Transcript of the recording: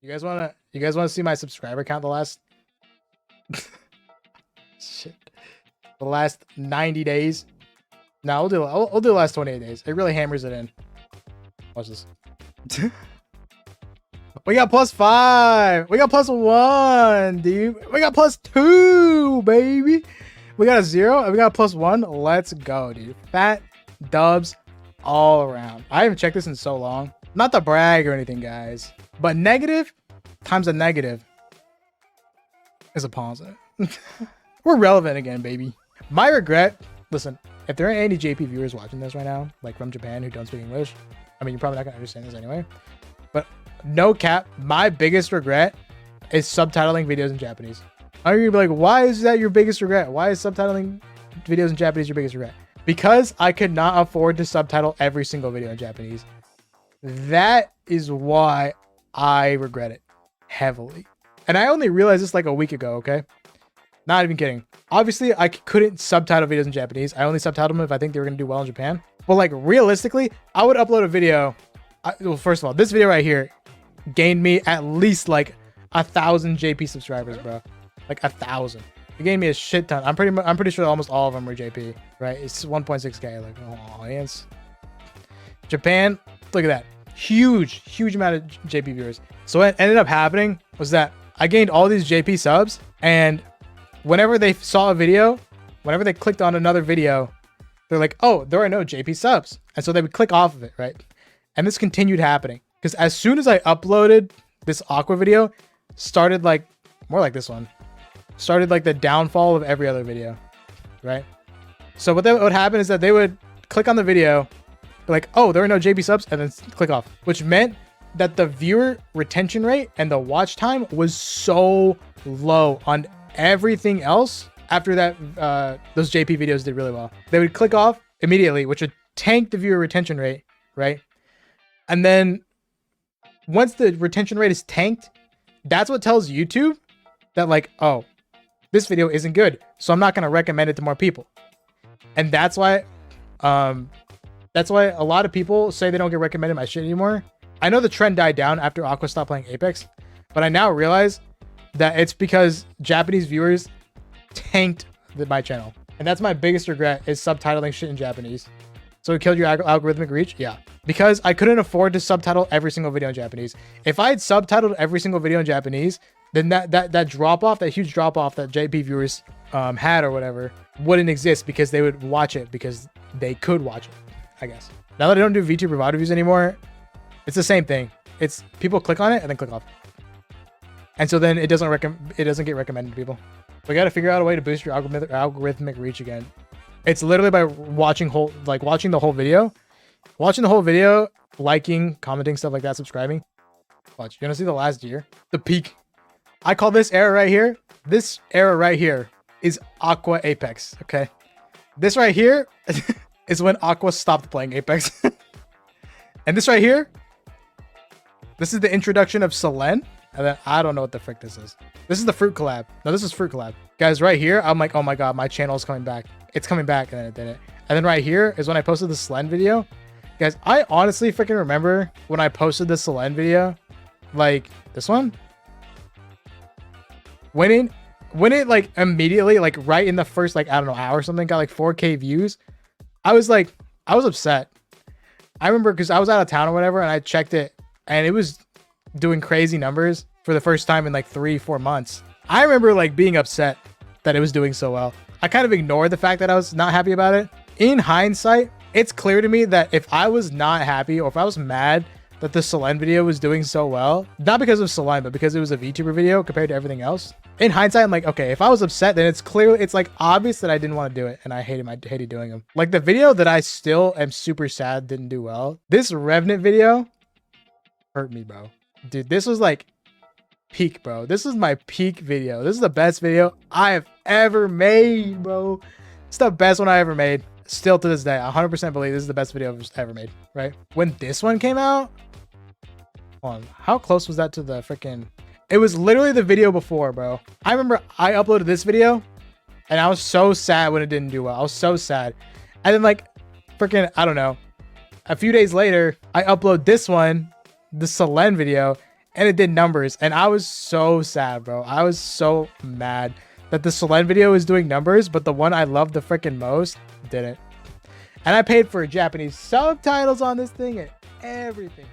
You guys wanna see my subscriber count the last shit. The last 90 days? No, I'll do the last 28 days. It really hammers it in. Watch this. We got +5. We got +1, dude. We got +2, baby. We got a 0 and we got +1. Let's go, dude. Fat dubs all around. I haven't checked this in so long. Not to brag or anything, guys, but negative times a negative is a positive. We're relevant again, baby. My regret, listen, if there are any JP viewers watching this right now, like from Japan who don't speak English, I mean, you're probably not gonna understand this anyway, but no cap, my biggest regret is subtitling videos in Japanese. I'm gonna be like, why is that your biggest regret? Why is subtitling videos in Japanese your biggest regret? Because I could not afford to subtitle every single video in Japanese. That is why I regret it heavily. And I only realized this like a week ago, okay? Not even kidding. Obviously, I couldn't subtitle videos in Japanese. I only subtitled them if I think they were going to do well in Japan. But like realistically, I would upload a video. Well, first of all, this video right here gained me at least like 1,000 JP subscribers, bro. Like 1,000. It gained me a shit ton. I'm pretty sure almost all of them were JP, right? It's 1.6K. Like, oh, yes. Japan, look at that. Huge amount of JP viewers. So what ended up happening was that I gained all these JP subs, and whenever they saw a video, whenever they clicked on another video, they're like, oh, there are no JP subs. And so they would click off of it, right? And this continued happening because as soon as I uploaded this Aqua video, started like more like this one, started like the downfall of every other video, right? So what would happen is that they would click on the video, be like, oh, there are no JP subs, and then click off, which meant that the viewer retention rate and the watch time was so low on everything else. After that, those JP videos did really well. They would click off immediately, which would tank the viewer retention rate, right? And then once the retention rate is tanked, that's what tells YouTube that like, oh, this video isn't good, so I'm not going to recommend it to more people. And that's why a lot of people say they don't get recommended my shit anymore. I know the trend died down after Aqua stopped playing Apex, but I now realize that it's because Japanese viewers tanked my channel. And that's my biggest regret, is subtitling shit in Japanese. So it killed your algorithmic reach? Yeah. Because I couldn't afford to subtitle every single video in Japanese. If I had subtitled every single video in Japanese, then that drop off, that huge drop off that JP viewers had or whatever, wouldn't exist, because they would watch it because they could watch it, I guess. Now that I don't do VTuber VOD reviews anymore, it's the same thing. It's people click on it and then click off. And so then it doesn't get recommended to people. We got to figure out a way to boost your algorithmic reach again. It's literally by watching the whole video, liking, commenting, stuff like that, subscribing. Watch. You want to see the last year? The peak. I call this era right here. This era right here is Aqua Apex. Okay. This right here is when Aqua stopped playing Apex. And this right here, this is the introduction of Selen. And then I don't know what the frick this is. This is the fruit collab. No, this is fruit collab. Guys, right here, I'm like, oh my God, my channel is coming back. It's coming back, and then it didn't. And then right here is when I posted the Selen video. Guys, I honestly freaking remember when I posted the Selen video, like this one. When it like immediately, like right in the first, like, I don't know, hour or something, got like 4K views. I was upset. I remember because I was out of town or whatever, and I checked it, and it was doing crazy numbers for the first time in like 3-4 months. I remember like being upset that it was doing so well. I kind of ignored the fact that I was not happy about it. In hindsight, it's clear to me that if I was not happy, or if I was mad that the Selen video was doing so well, not because of Selen, but because it was a VTuber video compared to everything else. In hindsight, I'm like, okay, if I was upset, then it's like obvious that I didn't want to do it, and I hated doing them. Like the video that I still am super sad didn't do well. This Revenant video hurt me, bro. Dude, this was like peak, bro. This is my peak video. This is the best video I have ever made, bro. It's the best one I ever made. Still to this day, 100% believe this is the best video I've ever made, right? When this one came out, hold on, how close was that to the freaking... It was literally the video before, bro. I remember I uploaded this video, and I was so sad when it didn't do well. I was so sad. And then like, freaking, I don't know, a few days later, I upload this one, the Selen video, and it did numbers, and I was so sad, bro. I was so mad that the Solen video was doing numbers, but the one I loved the freaking most didn't. And I paid for Japanese subtitles on this thing and everything.